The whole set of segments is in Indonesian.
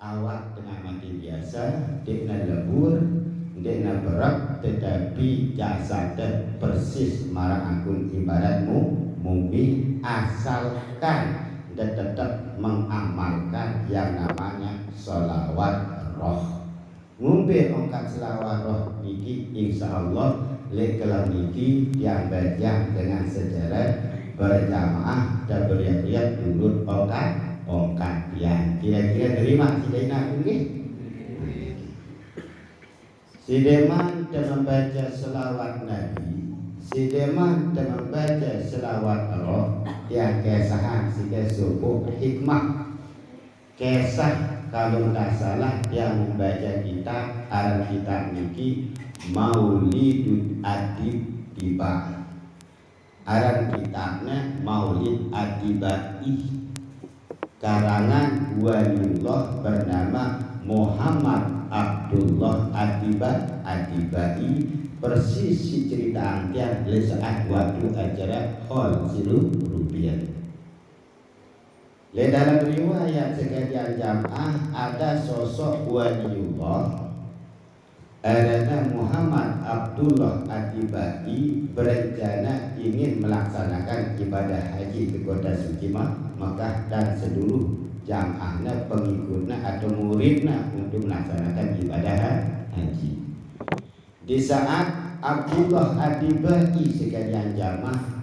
awak tengah mati biasa, dekna lebur, dekna berat, tetapi jasad persis marang akun ibaratmu mumi, asalkan dan tetap mengamalkan yang namanya sholawat roh. Ngumpe ongkat selawat roh niki insyaallah lekelah niki yang baca dengan secara berjamaah dan beriat-iat menurut ongkat yang kira-kira terima sidena nggih. Sideman dan membaca selawat Nabi, sideman dan membaca selawat roh yang kesahan sida subuh hikmah kesah. Kalau tak salah yang membaca kitab aran kitab niki Maulidul Adib Tiba. Aran kitabnya Maulid Adibai, karangan waliullah bernama Muhammad Abdullah Adibai. Persis si cerita angkian saat waktu acara hall silu rupiah. Le dalam riwayat sekalian jamaah ada sosok waliullah Adana Muhammad Abdullah Adibai berencana ingin melaksanakan ibadah haji ke kota suci Makkah dan seluruh jamaahnya, pengikutnya atau muridnya untuk melaksanakan ibadah haji. Di saat Abdullah Adibai sekalian jamaah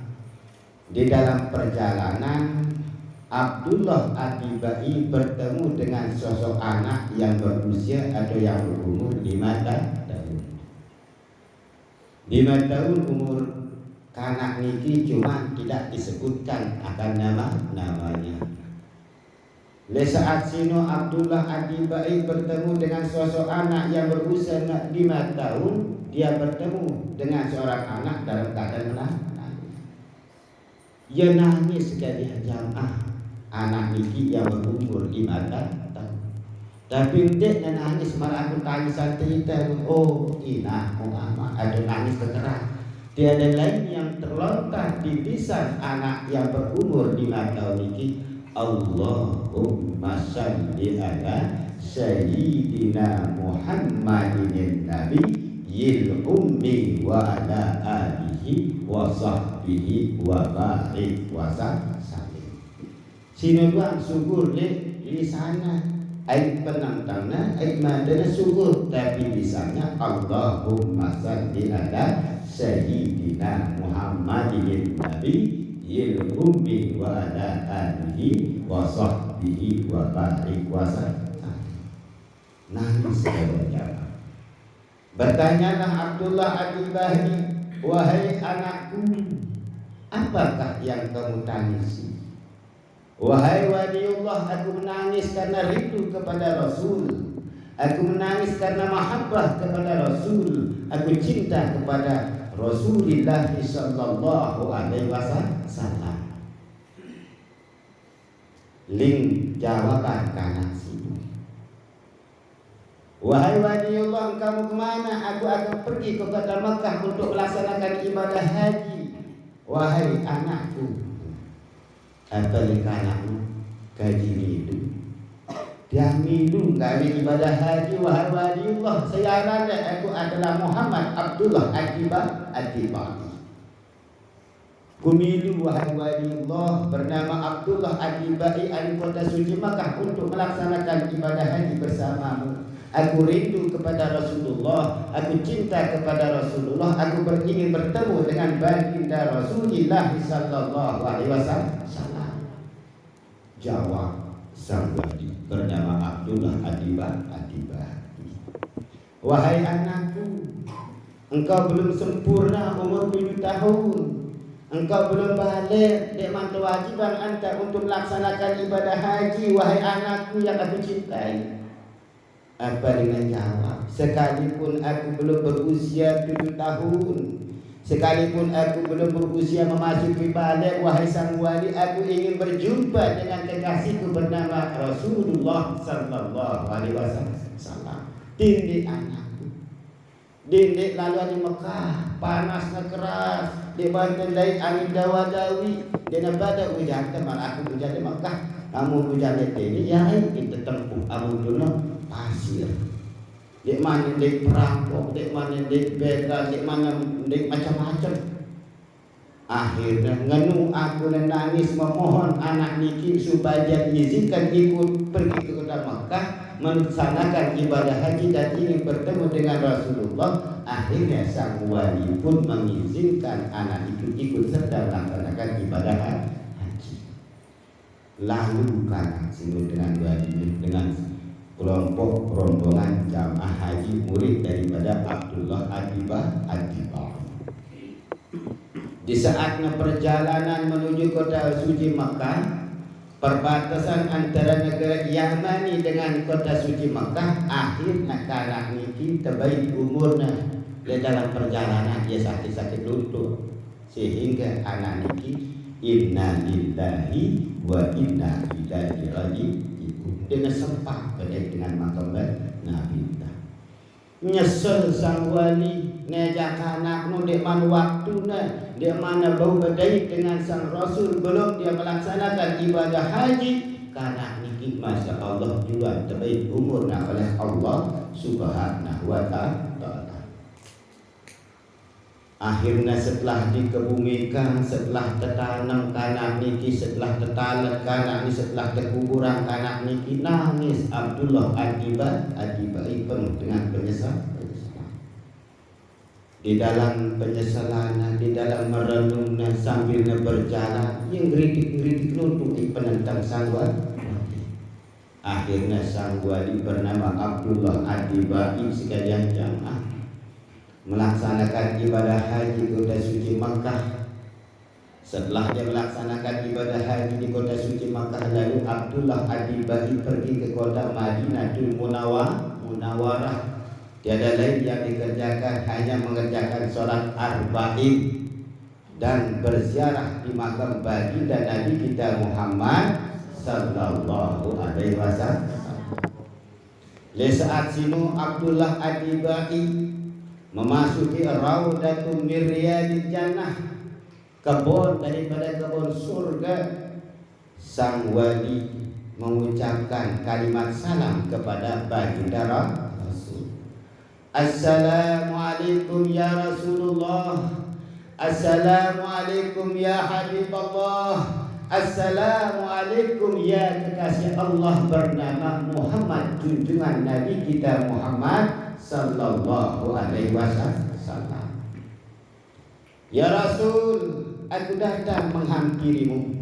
di dalam perjalanan, Abdullah Adibai bertemu dengan sosok anak yang berusia atau yang berumur 5 tahun. 5 tahun umur kanak niki cuma tidak disebutkan akan namanya. Le saat sino Abdullah Adibai bertemu dengan sosok anak yang berusia 5 tahun, dia bertemu dengan seorang anak dalam keadaan nangis. Ia nangis sekali jamaah. Anak niki yang berumur 5 tahun. Tapi dek nangis marah aku tangisan cerita, oh ina mama ada nangis kekeras. Tiada lain yang terlontar di lisan anak yang berumur 5 tahun niki, Allahumma shalli ala sayyidina Muhammadin nabi yil ummi wa ala alihi wa sahbihi wa barik wa sallim. Sino buang syukur di sana, ayat penantangnya, ayat madana syukur, tapi di sana Allahumma salli ala sayyidina Muhammadin nabi yil ummi wa ala alihi wa sahbihi wa barik wa sallim. Nangis sebenarnya. Bertanyalah Abdullah Adibai, wahai anakku, apakah yang kamu tangisi? Wahai waliullah, aku menangis karena rindu kepada Rasul. Aku menangis karena mahabbah kepada Rasul. Aku cinta kepada Rasulullah sallallahu alaihi wasallam. Ling jawaban kanan sini. Wahai waliullah, kamu kemana? Aku akan pergi ke kota Makkah untuk melaksanakan ibadah haji. Wahai anakku, apalagi anakmu gaji milu, dia milu gaji ibadah haji. Wahai waliullah, saya aku adalah Muhammad Abdullah Adibai. Kumilu wahai waliullah bernama Abdullah Adibai dari kota suci Makkah untuk melaksanakan ibadah haji bersamamu. Aku rindu kepada Rasulullah, aku cinta kepada Rasulullah, aku ingin bertemu dengan baginda Rasulullah sallallahu alaihi wasallam. Jawab sang wali bernama Abdullah Adibai. Wahai anakku, engkau belum sempurna umur 7 tahun. Engkau belum balik dengan kewajiban anda untuk melaksanakan ibadah haji. Wahai anakku yang aku cintai. Apa dengan jawab? Sekalipun aku belum berusia 7 tahun, sekalipun aku belum berusia memasuki balik, wahai sang wali, aku ingin berjumpa dengan kekasihku bernama Rasulullah sallallahu alaihi wasallam. Tindik anakku, dindik lalu di Mekah, panasnya keras, di banten lain angin dawa-dawi, dan pada hujan teman aku hujan di Mekah. Namun hujan ini ya kita tempuh kamu dulu pasir. Dek mana dek perampok, dek mana dek begal, dek mana dek macam-macam. Akhirnya ngenu aku nangis memohon anak niki supaya dia izinkan ikut pergi ke kota Makkah melaksanakan ibadah haji dan ingin bertemu dengan Rasulullah. Akhirnya sang wali pun mengizinkan anak itu ikut serta melaksanakan ibadah haji. Lalu kanak sini dengan wali dengan kelompok rombongan jamaah haji murid daripada Abdullah Adibah. Di saatnya perjalanan menuju kota suci Makkah, perbatasan antara negara Yamani dengan kota suci Makkah, akhirnya kanak niki terbaik umurnya di dalam perjalanan dia sakit-sakit lutut sehingga anak niki inna lillahi wa inna ilaihi raji'un dengan sempat berkait dengan makam Nabi. Nyesel sang wali ngejak anakmu dek mana waktuna, dek mana bau bedai dengan sang Rasul belum dia melaksanakan ibadah haji. Karena niki masya Allah juga terbaik umurnya oleh Allah Subhanahu wa ta'ala. Akhirnya setelah dikebumikan, setelah tertanam kanak niki, setelah tertalat kanak niki, setelah terkuburan kanak niki, nangis Abdullah Adibah penuh dengan penyesalan. Di dalam penyesalan, di dalam merenungnya sambil berjalan, yang ngeritik nutuki penentang sang wali. Akhirnya sang wali bernama Abdullah Adibah sekalian jamaah melaksanakan ibadah haji kota suci Makkah. Setelah dia melaksanakan ibadah haji di kota suci Makkah, lalu Abdullah Adibah pergi ke kota Madinatul Munawwarah. Tiada lain yang dikerjakan hanya mengerjakan sholat arba'in dan berziarah di makam baginda Nabi kita Muhammad sallallahu alaihi wasallam. Di saat sinu Abdullah Adibah memasuki Raudatul min Riyadil Jannah, kebun daripada kebun surga, sang wali mengucapkan kalimat salam kepada baginda Rasul. Assalamualaikum ya Rasulullah, Assalamualaikum ya Habiballah, Assalamualaikum ya kekasih Allah bernama Muhammad, junjungan Nabi kita Muhammad sallallahu alaihi wasallam. Ya Rasul, aku datang menghampirimu,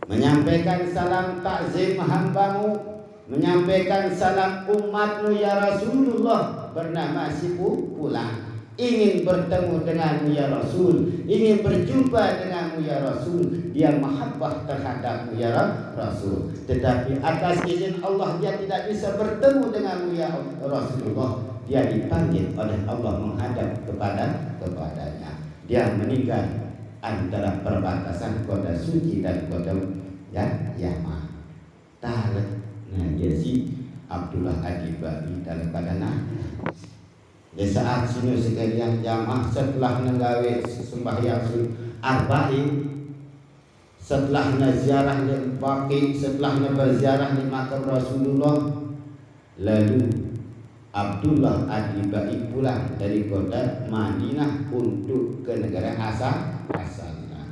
menyampaikan salam takzim hambamu, menyampaikan salam umatmu ya Rasulullah bernama si pulang. Ingin bertemu denganmu ya Rasul, ingin berjumpa denganmu ya Rasul. Dia mahabbah terhadapmu ya Rasul, tetapi atas izin Allah dia tidak bisa bertemu denganmu ya Rasulullah. Dia dipanggil oleh Allah menghadap kepadanya. Dia meninggal antara perbatasan kota suci dan kota Yaman. Tarik dia si Abdullah Adibah dalam keadaan. Di saat sini sekalian jamaah setelah menggawe sembahyang arba'in, setelah ziarah di Baqi, setelah berziarah di makam Rasulullah, lalu Abdullah Adibah pulang dari kota Madinah untuk ke negara asalnya.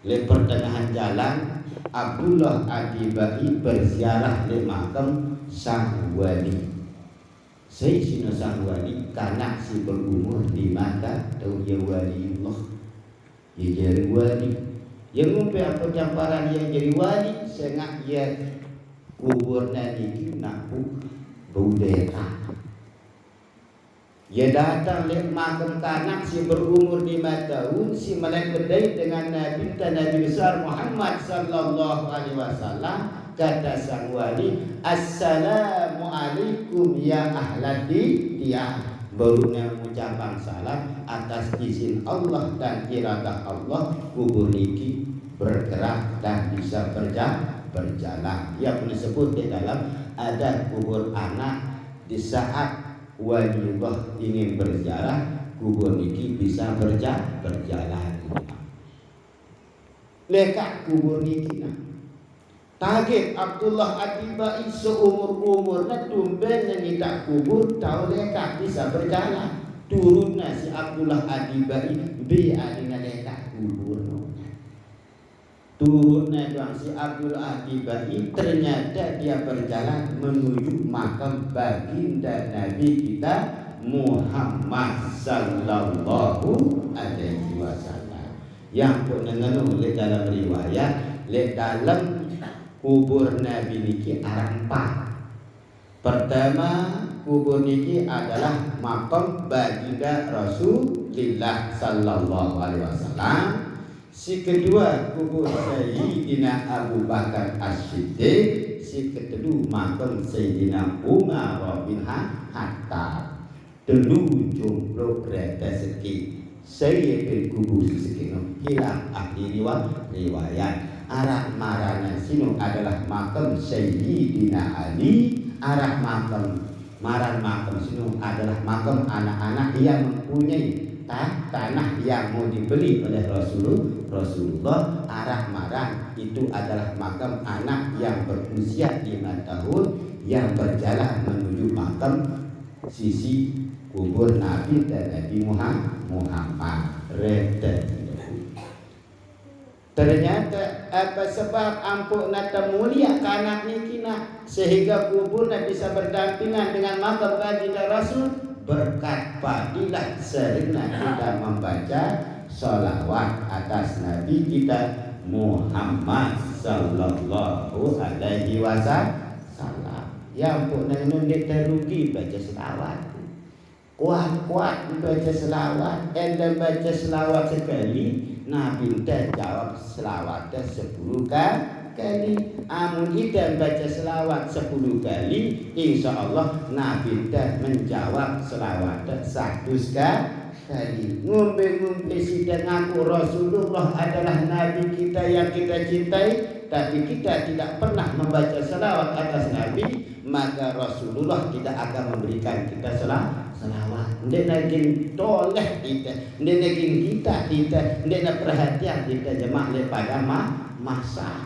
Di pertengahan jalan Abdullah Adibah berziarah di makam sang wali. Sayyidina sang wali kanak si berumur di mata tahu dia waliullah, dia jadi wali. Yang ngumpi apa camparan yang jadi wali sengak dia kubur niki nak bau daerah. Dia datang lihat makam kanak si berumur 5 tahun, si malaikat berdai dengan Nabi besar Muhammad sallallahu alaihi wasallam. Kata sang wali, Assalamualaikum ya ahladi dia. Barunya mengucapkan salam atas izin Allah dan iradah Allah, kubur niki bergerak dan bisa berjalan. Yang disebut di dalam adat kubur anak, di saat waliullah ingin berziarah, kubur niki bisa berjalan. Lekat kubur niki Kaget Abdullah Adibai seumur-umurnya tumben tak kubur tahu lekat bisa berjalan. Turunnya si Abdullah Adibai adina lekat kubur. Turunnya doang si Abdullah Adibai ternyata dia berjalan menuju makam baginda Nabi kita Muhammad sallallahu alaihi wasallam. Yang pun mengenal dalam riwayat dalam kubur Nabi niki ada 4. Pertama, kubur niki adalah makam baginda Rasulullah sallallahu alaihi wasallam. Si kedua, kubur Sayyidina Abu Bakar As-Siddiq. Si kedua, makam Sayyidina Umar bin Khattab. Telu jomblo kereta seki. Saya kubur sekian hilang ahli riwayat. Arah marana sinu adalah makam Sayyidina Ali. Arah makam sinu adalah makam anak-anak yang mempunyai tanah yang mau dibeli oleh Rasulullah. Arah marah itu adalah makam anak yang berusia 5 tahun yang berjalan menuju makam sisi kubur Nabi dan Nabi Muhammad. Ternyata apa sebab ampun nata mulia kanak nikina sehingga kuburnya bisa berdampingan dengan makam baginda Rasul berkat fadilah seringnya kita membaca sholawat atas Nabi kita Muhammad sallallahu alaihi wasallam. Ya ampun nundik terugi baca sholawat. Kuat-kuat baca selawat. Dan baca selawat sekali Nabi dah jawab selawatnya 10 kali. Amun kita baca selawat 10 kali, insya Allah Nabi dah menjawab selawatnya 100 kali. Ngumbe-ngumbe sidang aku Rasulullah adalah Nabi kita yang kita cintai, tapi kita tidak pernah membaca selawat atas Nabi, maka Rasulullah tidak akan memberikan kita selawat. Ndek naging toleh kita, ndek naging kita, ndek nak perhatian kita jemaah pada masa.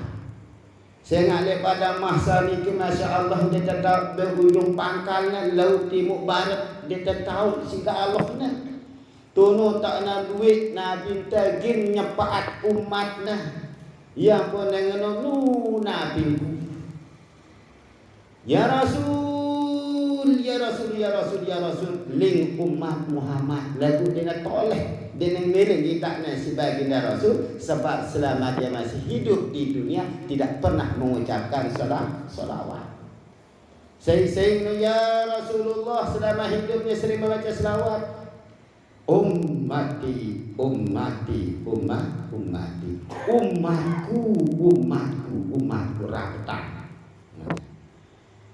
Saya ngalih pada masa ni masya Allah dia tahu berujung pangkalnya laut timur barat dia tahu sehingga Allahnya. Tono tak nak duit Nabi tagin nyepaat umatnya. Yang pun dengan Nabi. Ya Rasul, ya Rasul, ya Rasul, ya Rasul, ling umat Muhammad lagu dia toleh, dia milih kita si baginda Rasul sebab selama dia masih hidup di dunia tidak pernah mengucapkan salawat. Saya ya Rasulullah selama hidupnya sering membaca salawat. Ummati, ummati, ummati, umatku rata.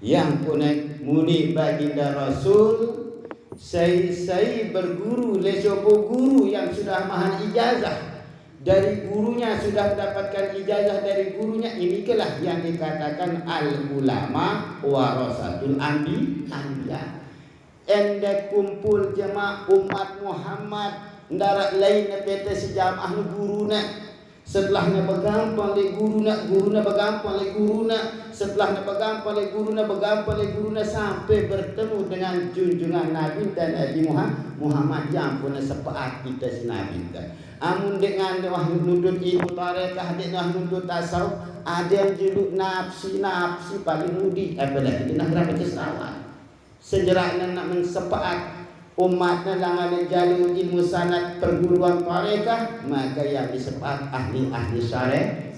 Yang punya muni baginda Rasul saya berguru lesopo guru yang sudah maha ijazah dari gurunya, sudah mendapatkan ijazah dari gurunya. Inilah yang dikatakan al ulama warasatul anbiya. Enda kumpul jemaah umat Muhammad ndarak lain pete sejamaah guruna. Setelahnya begampang le guruna begampang le guruna. Setelahnya begampang le guruna sampai bertemu dengan junjungan Nabi dan Nabi Muhammad yang punya sepaat kita si Nabi. Amun dengan wah nudut ibu tarekah dengan nudut tasawuf ada yang juluk nafsi paling mudi apalagi dia nak baca selawat. Sejarahnya nak mensepaat umatnya langan jalur ilmu sanad perguruan tarekah, maka yang disepaat ahli-ahli syariat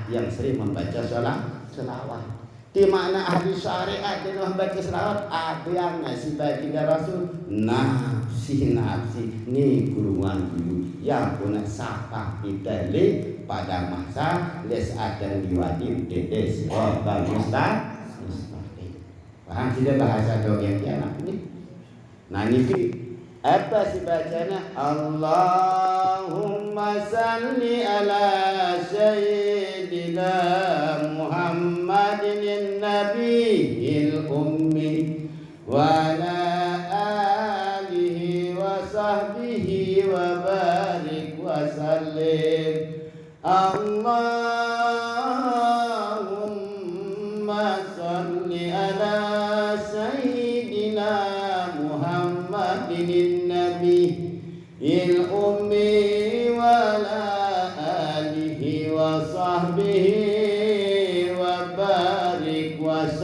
yang sering membaca selawat. Di mana ahli syariat dan membaca selawat ada yang ngasih baginda Rasul nafsi ni guruan dulu yang punya sapa kita le pada masa les akan diwajib dedes bagus tak. Paham tidak bahasa dongeng anak ini? Nah ini apa sih bacanya? Allahumma salli ala sayyidina Muhammadin nabiyil ummi wa ala alihi wa sahbihi wa barik wa sallim. Allahumma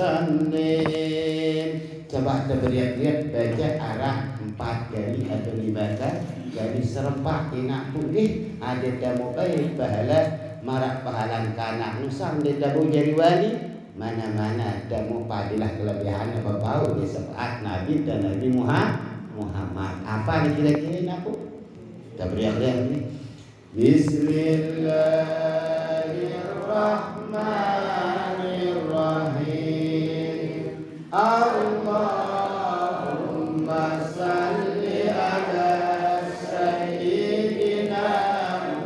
sallim. Coba teriak-teriak baca arah 4 kali atau 5 kali serempak enak pulih ada tamu baik pahala marak pahalan kanak nusam dia tamu jadi wali mana-mana tamu padilah kelebihan apa bau di sepaat Nabi dan Nabi Muhammad. Apa nih kira-kira aku? Kita beriak-teriak ni. Bismillahirrahmanirrahim. Allahumma salli ala sayyidina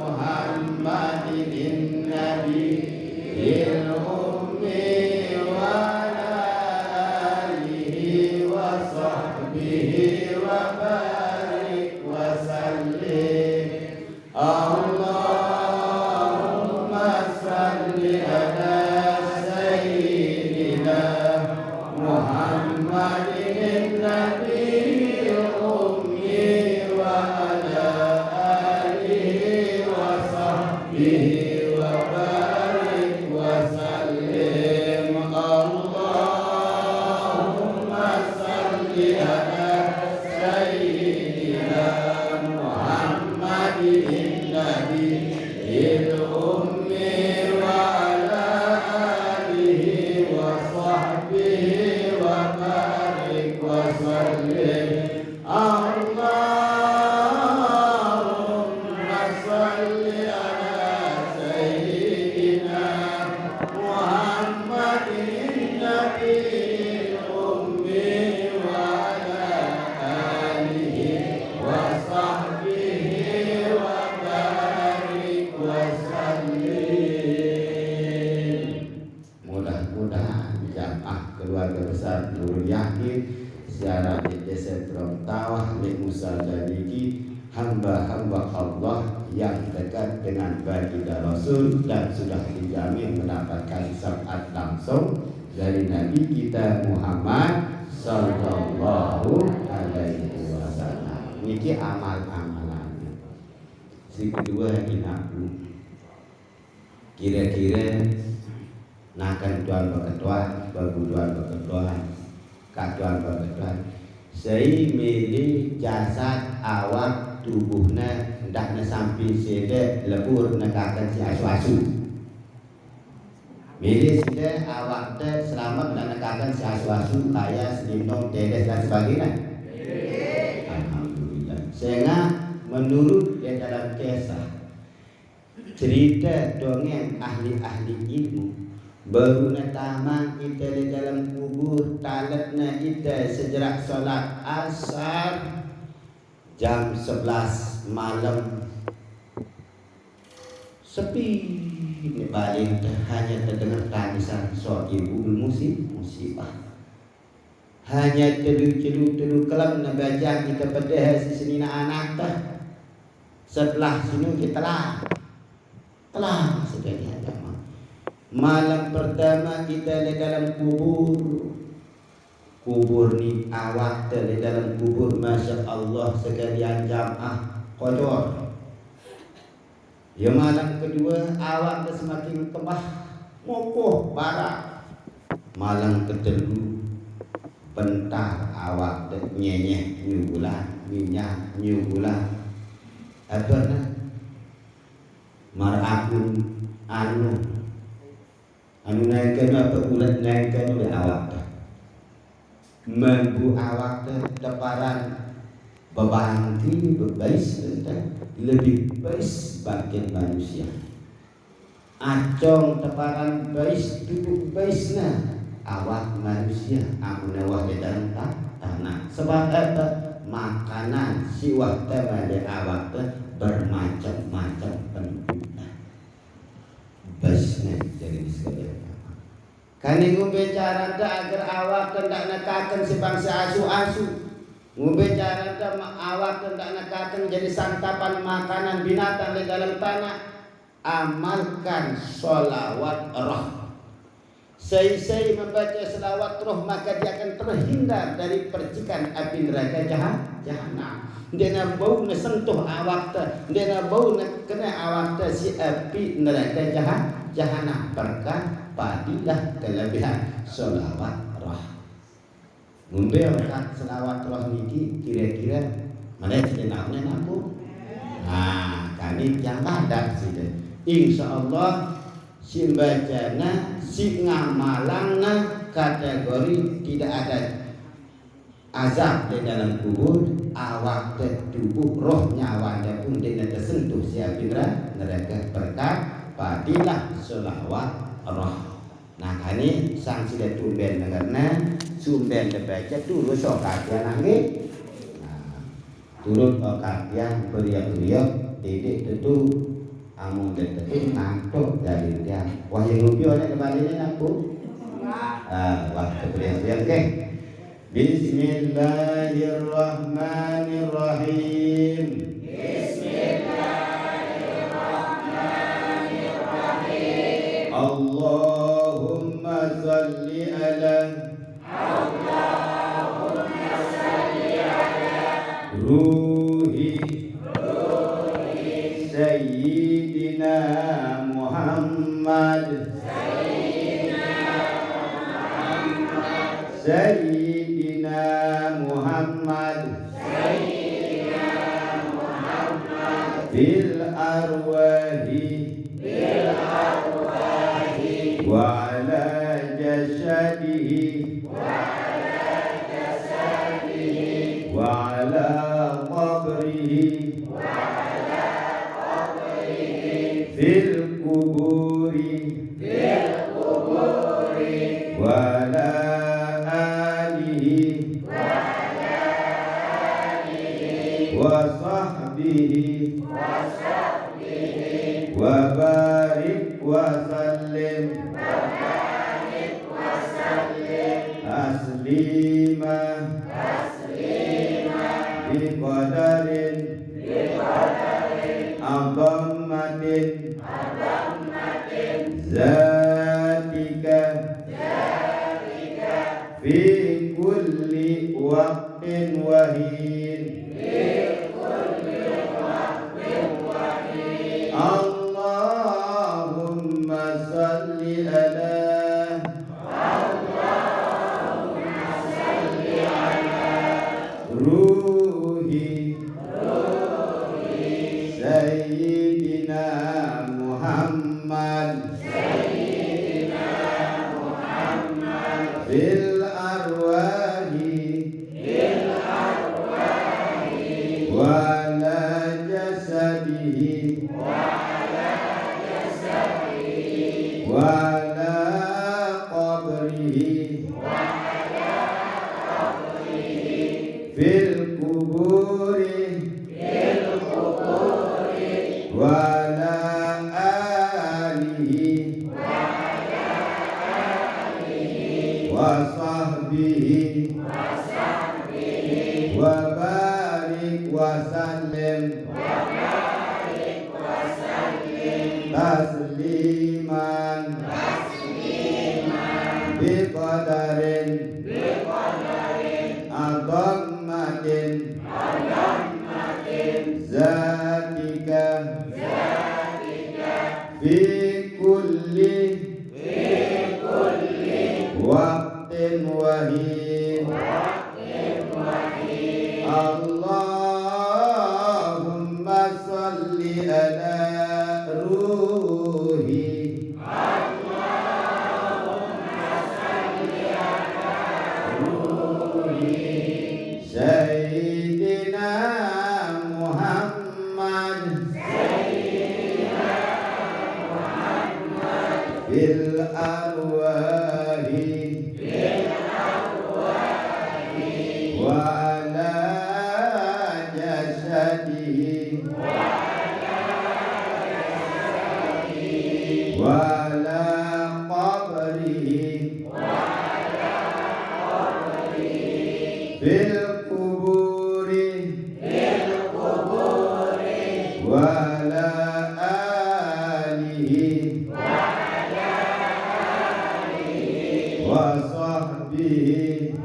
Muhammadin nabiyil ummi wa ala alihi wa sahbihi wa barik wa sallim. Allahumma salli ala sayyidina Muhammadin nabiyil ummi wa ala alihi wa sahbihi wa barik wa sallim. Allahumma salli ala sayyidina Muhammadin nabiyil ummi wa ala alihi wa sahbihi wa barik wa sallim. Allahumma salli ala sayyidina Muhammadin nabiyil ummi wa ala alihi wa sahbihi wa barik wa sallim. Mudah-mudahan jamaah keluarga besar Nurul Yakin secara desa Tawah Musa Jaliki hamba-hamba Allah yang dekat dengan baginda Rasul dan sudah dijamin mendapatkan syafaat langsung dari Nabi kita Muhammad sallallahu alaihi wasallam. Niki amal-amalannya. Si kedua inaku kira-kira nakan tuan berketuan, berbuduan berketuan, katuan berketuan. Saya milih jasad awak tubuhnya hendaknya sampai sedek lebur nekakan si asu-asu. Milih sedek awak teh selamat dan nekakan si asu-asu ayah selindung tedes dan sebagainya. Alhamdulillah. Sehingga menurut di dalam kisah cerita dongeng ahli-ahli ilmu baru natama kita di dalam kubur talatna kita sejerak solat asar jam 11 malam sepi di balik hanya terdengar tangisan sahibul musibah. Hanya teduh kelam nabajak kita pada hasil senina anak dah. Setelah sini kita telah sebagai agama. Malam pertama kita di dalam kubur ni awak di dalam kubur, masya Allah sekalian jamaah kotor. Ya malam kedua awak semakin kembah mokoh barak. Malam kedua bentar awak nyenyeh nyugulan minyak nyugulan apa nah marakun anu naikkan apa ulat naikkan oleh awak dah membu awak dah teparan bebanti berbais lebih bais bagian manusia acong teparan bais duduk baisna awak manusia amunawah di dalam tanah sebab apa makanan siwah pada awak bermacam-macam bentuknya baisnya jadi sekalian. Kani ngumbicara agar awak tidak nekakan si bangsa asu-asu. Ngumbicara awak tidak nekakan jadi santapan makanan binatang di dalam tanah. Amalkan sholawat roh. Saya membaca selawat roh maka dia akan terhindar dari percikan api neraka jahanam. Dia nak bau nak sentuh awak ta, dia nak bau nak kena awak ta si api neraka jahanam berkah fadilah kelebihan sholawat roh. Ngombe ora selawat roh niki kira-kira mana jenengan aku. Nah, kami yang padat sih. Insyaallah si bacana si ngamalangna kategori tidak ada azab di dalam kubur, awak tubuh roh nyawanya pun tidak tersentuh siapin neraka berkat fadilah sholawat roh. Nah kini sang sida tumben dengarna sumben dibaca dulu sokakian lagi. Nah turut sokakian beriak-beriak didik tentu amun detetin ngantuk dari dia. Wah yang ngupi oleh kembalinya aku. Wah beriak-beriak ke. Bismillahirrahmanirrahim. Bismillahirrahmanirrahim. Allahumma salli ala ruhi Sayyidina Muhammad Sayyidina Muhammad bil arwahi wa ala jasadihi wa ala qabrihi fil kuburi wa ala alihi wa sahbihi wa barik wa sallim taslima biqadarin adammatin zatika fi kulli waqtin wahin Allahumma salli ala ruhi Sayyidina Muhammad bil arwahi wa ala jasadihi wa ala qabrihi fil kuburi wa ala alihi wa sahbihi wa barik wa sallim tasliman biqadarin adammatin zatika fi kulli waqtin wahin Allahumma salli ala ruhi Sayyidina Muhammad bil arwahi wa ala jasadihi wa ala qabrihi fil kuburi wa ala alihi wa sahbihi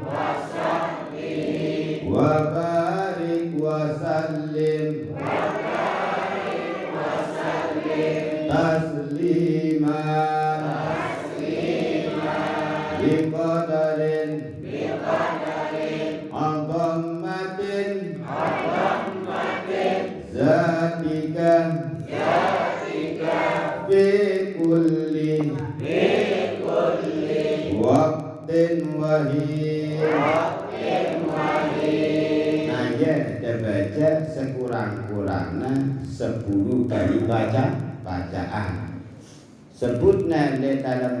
wa barik wa sallim taslima zatika bikulli waqtin wahid. Nah ya kita baca sekurang-kurangnya 10 kali bacaan sebutnya di dalam